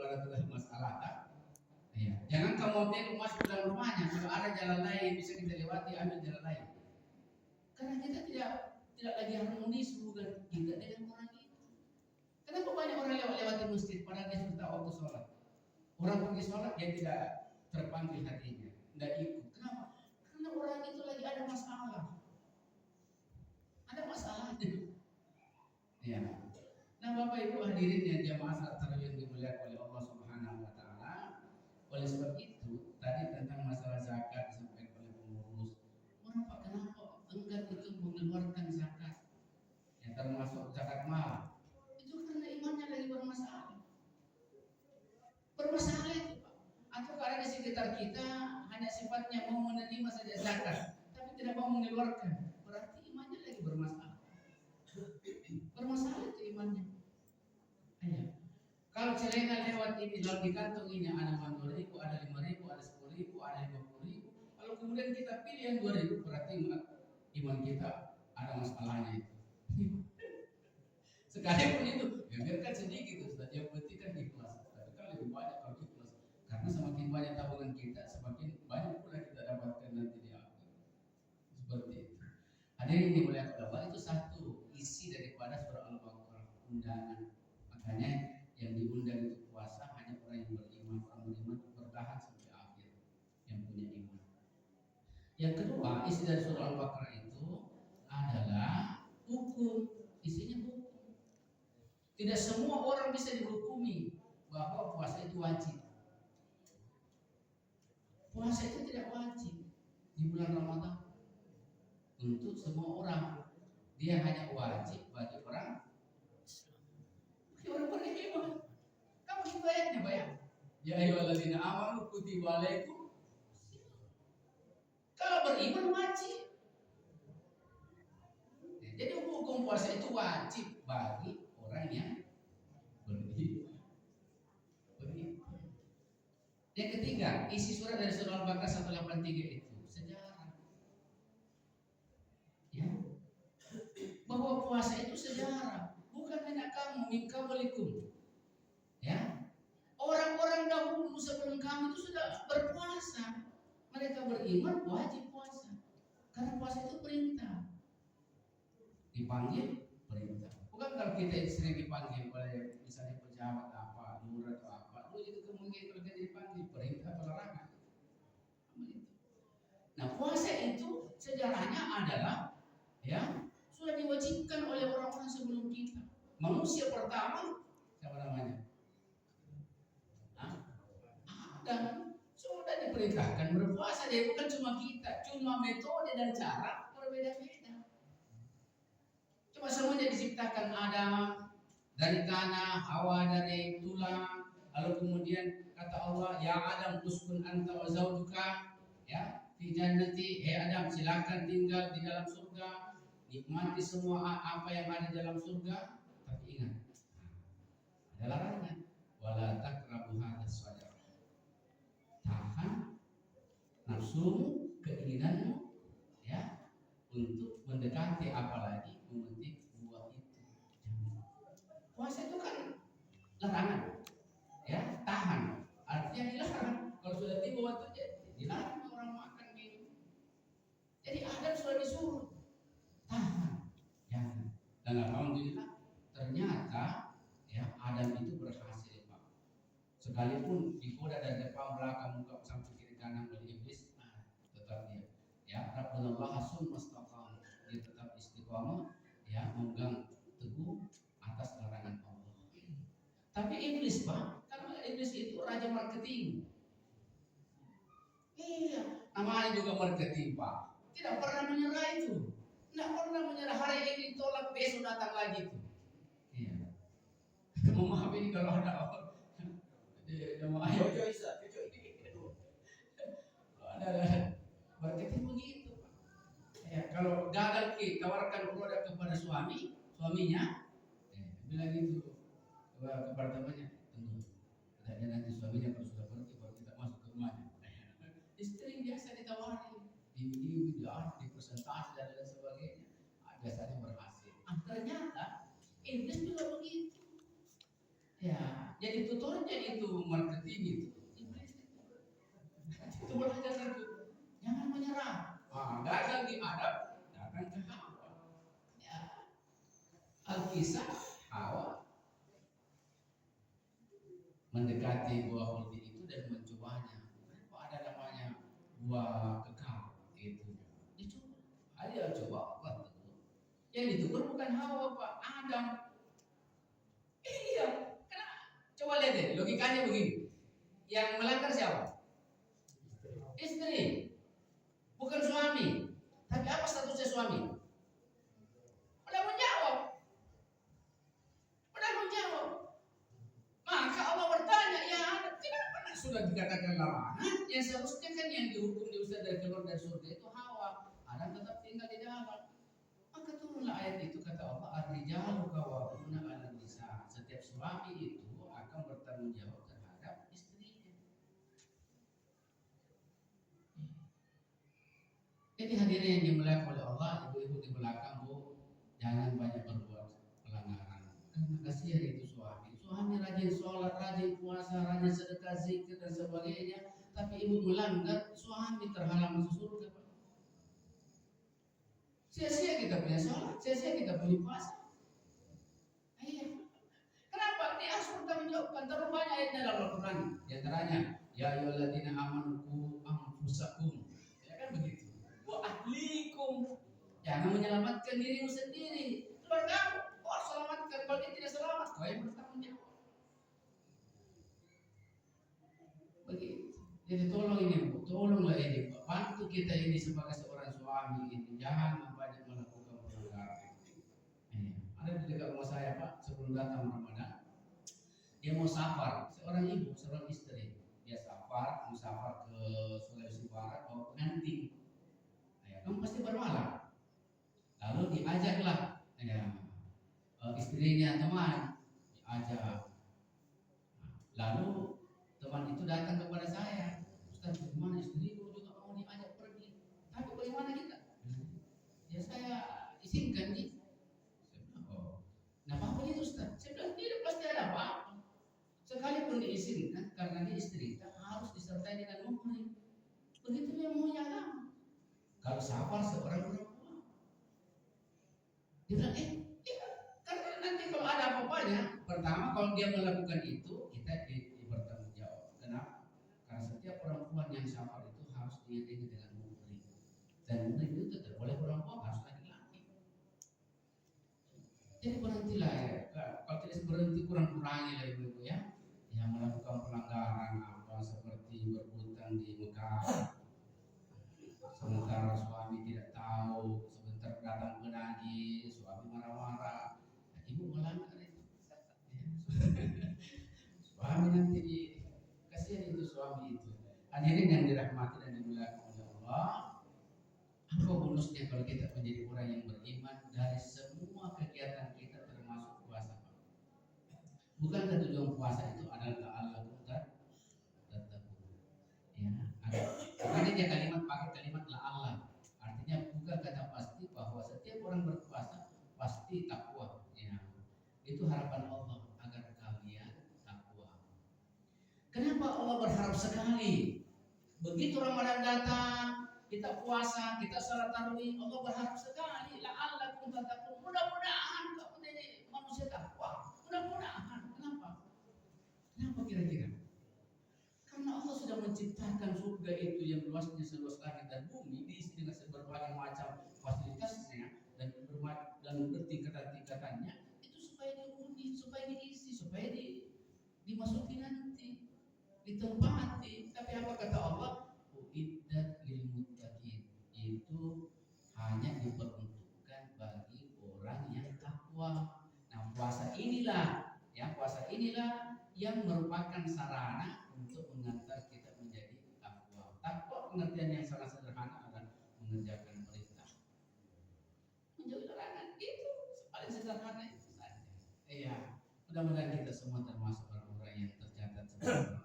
kalau sudah masalah. Ya. Jangan kamu tengok masuk dalam rumahnya. Kalau ada jalan lain yang bisa kita lewati, ambil jalan lain. Karena kita tidak lagi harmonis hubungan kita dengan orang itu. Kenapa banyak orang lewat di masjid padahal dia sudah waktu sholat? Orang pergi sholat dia tidak terpanggil hatinya, tidak ikut. Kenapa? Karena orang itu lagi ada masalah. Ada masalah. Ya. Nah, Bapak Ibu hadirin yang jamaah salat tarawih yang dimuliakan oleh Allah Subhanahu wa taala. Oleh sebab itu, tadi tentang masalah zakat disampaikan oleh pengurus. Kenapa enggan untuk mengeluarkan zakat? Yang termasuk zakat mal. Itu karena imannya lagi bermasalah. Bermasalah itu, Pak. Atau karena di sekitar kita hanya sifatnya mau menerima saja zakat, tapi tidak mau mengeluarkan. Berarti imannya lagi bermasalah. Bermasalah itu imannya. Ayo. Kalau celana lewat ini dalam di kantong ini ada 2.000, ada 5.000, ada 10.000, ada 50.000. Kalau kemudian kita pilih yang 2.000, berarti iman kita ada masalahnya itu. Sekalipun itu, ya biarkan sedikit Ustaz, yang penting kan ikhlas. Tapi kan lebih banyak kalau ikhlas, karena semakin banyak tabungan kita, semakin banyak pula kita dapatkan nanti di akhir. Seperti itu. Hadirin dimuliakan Allah, itu satu isi daripada surah Al-Baqarah, undangan. Makanya yang diundang itu puasa hanya orang yang beriman, orang beriman bertahan sampai akhir, yang punya iman. Yang kedua, isi dari surah Al-Baqarah itu adalah hukum, isinya hukum. Tidak semua orang bisa dihukumi bahwa puasa itu wajib. Puasa itu tidak wajib di bulan Ramadan untuk semua orang. Dia hanya wajib bagi orang beriman. Kamu itu ayatnya bayang. Ya ayyuhalladzina amanu kutiba alaikum. Kalau beriman wajib. Jadi hukum puasa itu wajib bagi orang yang beriman. Yang ketiga, isi surat dari surah Al-Baqarah 183 itu sejarah. Ya. Bahwa puasa itu sejarah, bukan hanya kamu mikabalikum. Ya. Orang-orang dahulu sebelum kamu itu sudah berpuasa. Mereka beriman wajib puasa. Karena puasa itu perintah. Dipanggil perintah. Bukan kalau kita sering dipanggil oleh misalnya pejabat apa, lurah atau apa, lu itu kemungkinan kalau kita dipanggil perintah atau larangan. Nah, puasa itu sejarahnya adalah ya sudah diwajibkan oleh orang-orang sebelum kita. Manusia pertama siapa namanya? Adam sudah diperintahkan berpuasa. Jadi bukan cuma kita, cuma metode dan cara berbeda-beda. Cuma semuanya diciptakan Adam dari tanah, Hawa dari tulang. Lalu kemudian kata Allah, ya Adam uskun anta wa zawjuka ya fi jannati. Adam silakan tinggal di dalam surga, nikmati semua apa yang ada di dalam surga. Tapi ingat, ada larangan. Wala taqrabu hadzal shajarah. Tahan nafsumu, keinginanmu ya untuk mendekati apalagi memetik buah itu. Puasa itu kan larangan, ya tahan. Artinya dilarang. Kalau sudah tiba waktunya dilarang orang makan minum. Jadi Adam sudah disuruh tahan, jangan. Dan alhamdulillah ternyata ya Adam itu berhasil, Pak. Sekalipun digoda dari depan belakang muka sampai kiri kanan oleh iblis, tetap dia. Ya, Rabbunallah hasun mustaqam. Dia tetap istiqamah, ya, memegang teguh atas larangan Allah. Tapi iblis, Pak, karena iblis itu raja marketing. Iya, namanya juga marketing, Pak. Tidak pernah menyerah itu. Tidak pernah menyerah, hari ini tolak, besok datang lagi tuh. Iya. Maaf ini kalau ada orang jamaah ada marketing begitu, Pak. Ya, kalau gagal tawarkan produk kepada suaminya, bilang itu kepada temannya, tunggu, katanya nanti suaminya kalau sudah pergi baru kita masuk ke rumahnya. Istri biasa ditawari, di presentasi dan lain sebagainya, biasanya berhasil. Ternyata iblis juga begitu. Ya, jadi tutornya itu marketing itu. Iblis itu belajar itu. Jangan menyerah. Gagal di Adam, datang ke Hawa. Ya. Alkisah Hawa mendekati buah kulti itu dan mencobanya. Kok ada namanya buah kekal itu? Dicoba. Ada coba betul. Yang ditegur bukan Hawa Pak, Adam. Iya. Karena coba lihat deh, logikanya begini. Yang melanggar siapa? Istri. Bukan suami. Tapi apa statusnya suami? Udah menjawab. Maka Allah bertanya, ya tidak pernah sudah dikatakan larangan. Yang seharusnya kan yang dihukum diusir dari keluar dari surga itu Hawa. Adam tetap tinggal di dalam. Maka turunlah ayat itu, kata Allah, ar-rijalu qawwamuna 'alan nisa. Setiap suami itu akan bertanggung jawab terhadap istrinya. Jadi hadirin yang dimuliakan oleh Allah, ibu-ibu di belakang, Bu, jangan banyak berbuat pelanggaran. Karena kasihan itu suami. Suami rajin sholat, rajin puasa, rajin sedekah, zikir dan sebagainya, tapi ibu melanggar, suami terhalang masuk surga. Sia-sia kita punya sholat, sia-sia kita punya puasa. Iya. Kenapa? Dia harus bertanggung jawabkan. Terlalu banyak ayatnya dalam Al-Quran. Di antaranya, ya ayyuhalladzina amanu qu anfusakum. Ya kan begitu. Wa ahlikum. Jangan menyelamatkan dirimu sendiri. Keluarga kamu, kau harus selamatkan. Kalau dia tidak selamat, kau yang bertanggung jawab. Begitu. Jadi tolong ini Bu, tolonglah ini, bantu kita ini sebagai seorang suami ini, jangan banyak melakukan pelanggaran. Ada di dekat rumah saya Pak, sebelum datang Ramadan, dia mau safar, seorang ibu, seorang istri, dia safar, mau safar ke Sulawesi Barat, bawa pengantin. Kamu pasti bermalam. Lalu diajaklah, istrinya teman, diajak. Lalu teman itu datang kepada saya, Ustaz, bagaimana istriku juga mau diajak pergi, tapi bagaimana kita? Ya saya izinkan gitu. Saya bilang, oh, nah apa itu Ustaz? Saya bilang, tidak pasti ada apa-apa. Sekalipun diizinkan, karena dia istri, harus disertai dengan muhrim. Begitu yang maunya agama. Kalau safar seorang perempuan, dia bilang, karena nanti kalau ada apa-apanya, pertama kalau dia melakukan itu, kita bertanggung jawab. Kenapa? Karena setiap perempuan yang safar itu harus diiringi dengan muhrim. Dan muhrim itu tidak boleh perempuan, harus laki-laki. Jadi berhentilah ya. Kalau tidak berhenti, kurang-kurangi lah ibu-ibu ya. Yang melakukan pelanggaran apa seperti berhutang di Mekah. Sementara suami tidak tahu, sebentar datang penagih, suami marah-marah, ibu melanggar itu. Suami nanti kasihan itu suami itu. Hadirin yang dirahmati dan dimuliakan oleh Allah, apa bonusnya kalau kita menjadi orang yang beriman dari semua kegiatan kita termasuk puasa? Bukankah tujuan puasa itu adalah la'allakum tattaqun? Ya, ada. Makanya dia pakai kalimat la'allah. Artinya bukan kata pasti bahwa setiap orang berpuasa pasti takwa. Ya. Itu harapan Allah agar kalian takwa. Kenapa Allah berharap sekali? Begitu Ramadan datang, kita puasa, kita salat tarawih, Allah berharap sekali. La'allakum tattaqun. Mudah-mudahan kamu jadi manusia takwa. Mudah-mudahan. Kenapa? Kenapa kira-kira? Karena Allah sudah menciptakan surga itu yang luasnya seluas langit dan bumi, diisi dengan berbagai macam fasilitasnya dan bertingkatan-tingkatannya, itu supaya dihuni, supaya diisi, supaya dimasuki nanti, ditempati. Tapi apa kata Allah? Uiddat lil muttaqin. Itu hanya diperuntukkan bagi orang yang takwa. Nah, puasa inilah yang merupakan sarana untuk mengantar kita menjadi takwa. Takwa pengertian yang sangat sederhana adalah mengerjakan perintah, menjauhi larangan. Itu paling sederhana itu saja. Iya, mudah-mudahan kita semua termasuk orang-orang yang tercatat sebagai